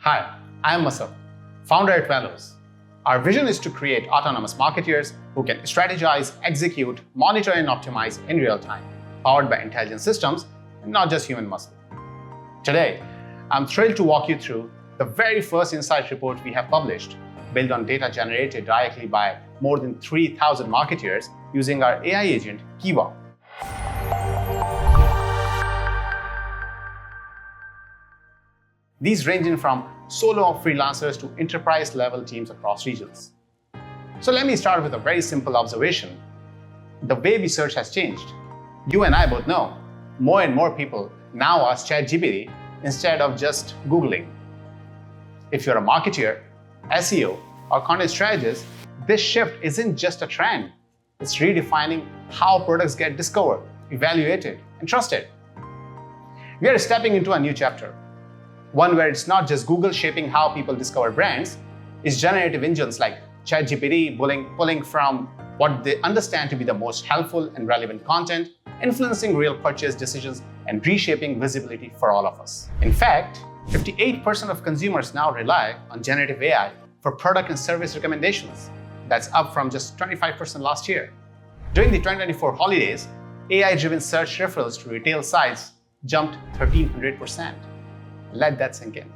Hi, I am Masab, founder at Wellows. Our vision is to create autonomous marketeers who can strategize, execute, monitor, and optimize in real time, powered by intelligent systems and not just human muscle. Today, I'm thrilled to walk you through the very first insight report we have published, built on data generated directly by more than 3,000 marketeers using our AI agent, KIVA. These range from solo freelancers to enterprise-level teams across regions. So let me start with a very simple observation. The way we search has changed. You and I both know more and more people now ask ChatGPT instead of just Googling. If you're a marketer, SEO, or content strategist, this shift isn't just a trend. It's redefining how products get discovered, evaluated, and trusted. We are stepping into a new chapter. One where it's not just Google shaping how people discover brands, it's generative engines like ChatGPT pulling from what they understand to be the most helpful and relevant content, influencing real purchase decisions and reshaping visibility for all of us. In fact, 58% of consumers now rely on generative AI for product and service recommendations. That's up from just 25% last year. During the 2024 holidays, AI-driven search referrals to retail sites jumped 1,300%. Let that sink in.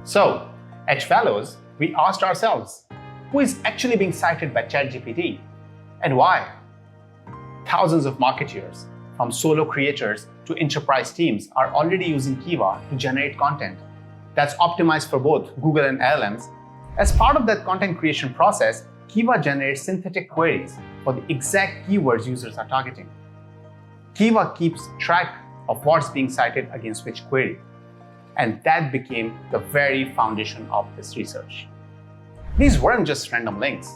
So, at Wellows, we asked ourselves, who is actually being cited by ChatGPT and why? Thousands of marketeers, from solo creators to enterprise teams, are already using KIVA to generate content that's optimized for both Google and LLMs. As part of that content creation process, KIVA generates synthetic queries for the exact keywords users are targeting. KIVA keeps track of what's being cited against which query. And that became the very foundation of this research. These weren't just random links.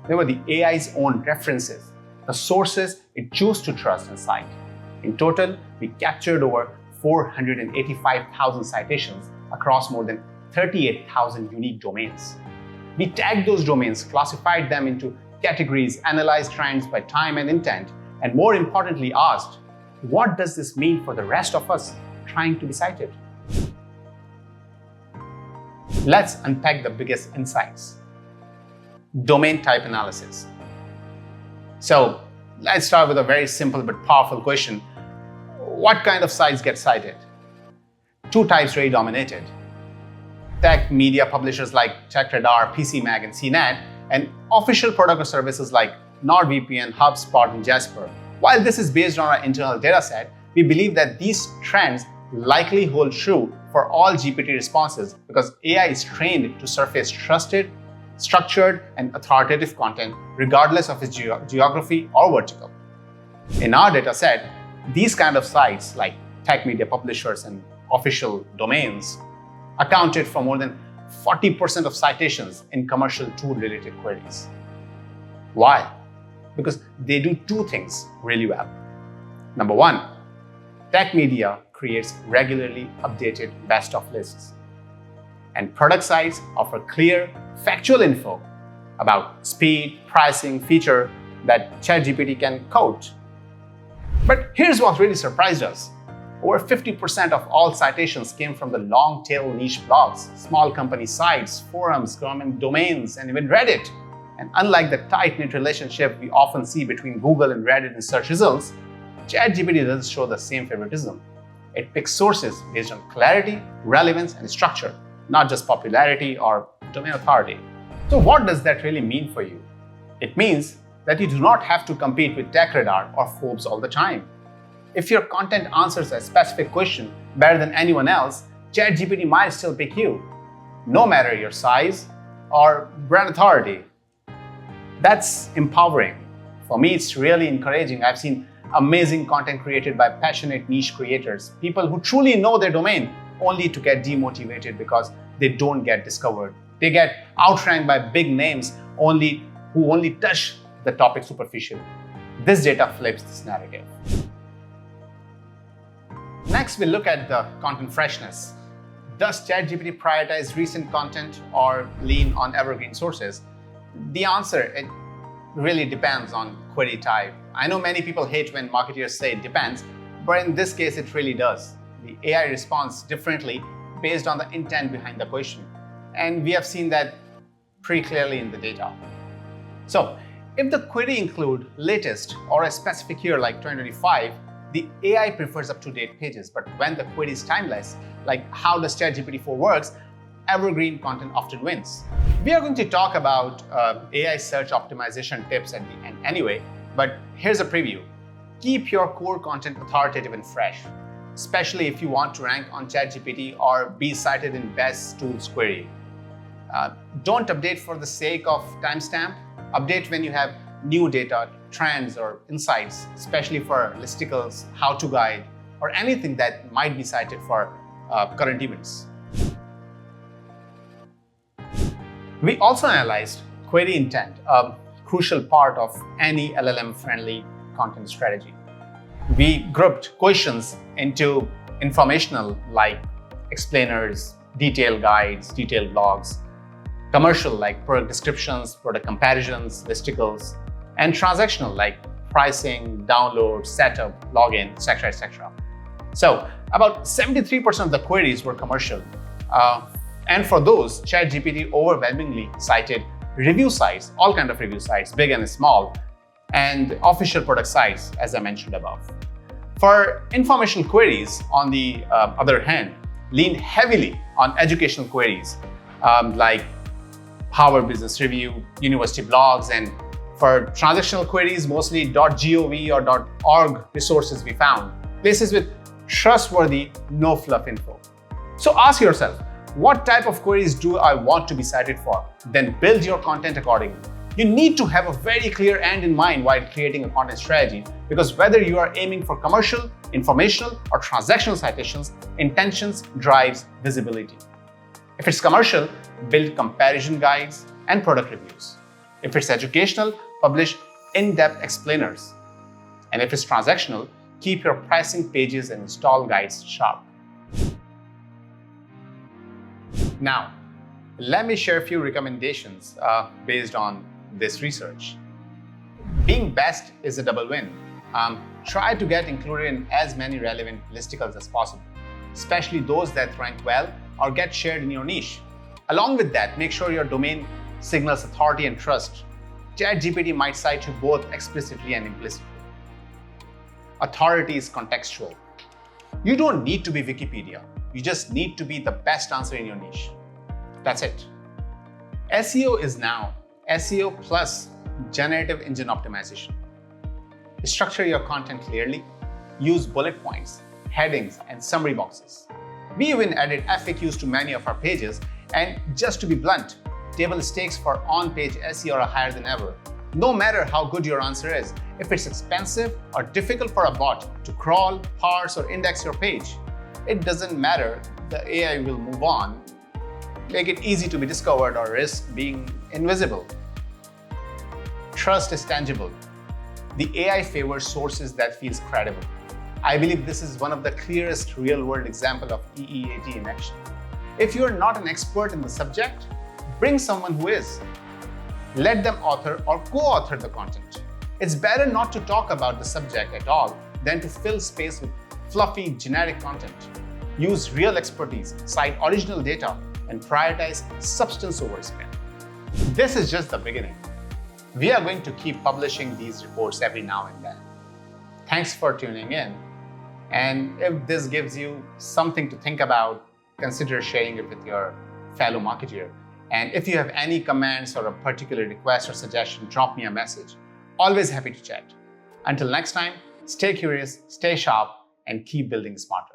They were the AI's own references, the sources it chose to trust and cite. In total, we captured over 485,000 citations across more than 38,000 unique domains. We tagged those domains, classified them into categories, analyzed trends by time and intent, and more importantly asked, what does this mean for the rest of us trying to be cited? Let's unpack the biggest insights. Domain type analysis. So let's start with a very simple but powerful question. What kind of sites get cited? Two types really dominated. Tech media publishers like TechRadar, PCMag, and CNET, and official product or services like NordVPN, HubSpot, and Jasper. While this is based on our internal dataset, we believe that these trends likely hold true for all GPT responses because AI is trained to surface trusted, structured, and authoritative content regardless of its geography or vertical. In our dataset, these kind of sites like tech media publishers and official domains accounted for more than 40% of citations in commercial tool-related queries. Why? Because they do two things really well. Number one, tech media creates regularly updated best of lists. And product sites offer clear, factual info about speed, pricing, feature that ChatGPT can quote. But here's what really surprised us. Over 50% of all citations came from the long-tail niche blogs, small company sites, forums, government domains, and even Reddit. And unlike the tight-knit relationship we often see between Google and Reddit in search results, ChatGPT doesn't show the same favoritism. It picks sources based on clarity, relevance, and structure, not just popularity or domain authority. So what does that really mean for you? It means that you do not have to compete with TechRadar or Forbes all the time. If your content answers a specific question better than anyone else, ChatGPT might still pick you, no matter your size or brand authority. That's empowering. For me, it's really encouraging. I've seen amazing content created by passionate niche creators, people who truly know their domain, only to get demotivated because they don't get discovered. They get outranked by big names who only touch the topic superficially. This data flips this narrative. Next, we'll look at the content freshness. Does ChatGPT prioritize recent content or lean on evergreen sources? The answer, it really depends on query type. I know many people hate when marketers say it depends, but in this case, it really does. The AI responds differently based on the intent behind the question. And we have seen that pretty clearly in the data. So if the query includes latest or a specific year like 2025, the AI prefers up-to-date pages. But when the query is timeless, like how does ChatGPT 4 works, evergreen content often wins. We are going to talk about AI search optimization tips at the end anyway, but here's a preview. Keep your core content authoritative and fresh, especially if you want to rank on ChatGPT or be cited in best tools query. Don't update for the sake of timestamp. Update when you have new data, trends, or insights, especially for listicles, how-to guide, or anything that might be cited for current events. We also analyzed query intent, a crucial part of any LLM-friendly content strategy. We grouped questions into informational, like explainers, detailed guides, detailed blogs, commercial, like product descriptions, product comparisons, listicles, and transactional, like pricing, download, setup, login, etc., etc. So about 73% of the queries were commercial. And for those, ChatGPT overwhelmingly cited review sites, all kinds of review sites, big and small, and official product sites, as I mentioned above. For informational queries, on the other hand, leaned heavily on educational queries, like Harvard Business Review, university blogs, and for transactional queries, mostly .gov or .org resources we found, places with trustworthy, no fluff info. So ask yourself, what type of queries do I want to be cited for? Then build your content accordingly. You need to have a very clear end in mind while creating a content strategy, because whether you are aiming for commercial, informational, or transactional citations, intentions drives visibility. If it's commercial, build comparison guides and product reviews. If it's educational, publish in-depth explainers. And if it's transactional, keep your pricing pages and install guides sharp. Now, let me share a few recommendations based on this research. Being best is a double win. Try to get included in as many relevant listicles as possible, especially those that rank well or get shared in your niche. Along with that, make sure your domain signals authority and trust. ChatGPT might cite you both explicitly and implicitly. Authority is contextual. You don't need to be Wikipedia. You just need to be the best answer in your niche. That's it. SEO is now SEO plus generative engine optimization. Structure your content clearly. Use bullet points, headings, and summary boxes. We even added FAQs to many of our pages, and just to be blunt, table stakes for on-page SEO are higher than ever. No matter how good your answer is, if it's expensive or difficult for a bot to crawl, parse, or index your page, it doesn't matter, the AI will move on. Make it easy to be discovered or risk being invisible. Trust is tangible. The AI favors sources that feels credible. I believe this is one of the clearest real-world examples of EEAT in action. If you are not an expert in the subject, bring someone who is. Let them author or co-author the content. It's better not to talk about the subject at all than to fill space with fluffy, generic content. Use real expertise, cite original data, and prioritize substance over spin. This is just the beginning. We are going to keep publishing these reports every now and then. Thanks for tuning in. And if this gives you something to think about, consider sharing it with your fellow marketer. And if you have any comments or a particular request or suggestion, drop me a message. Always happy to chat. Until next time, stay curious, stay sharp, and keep building smarter.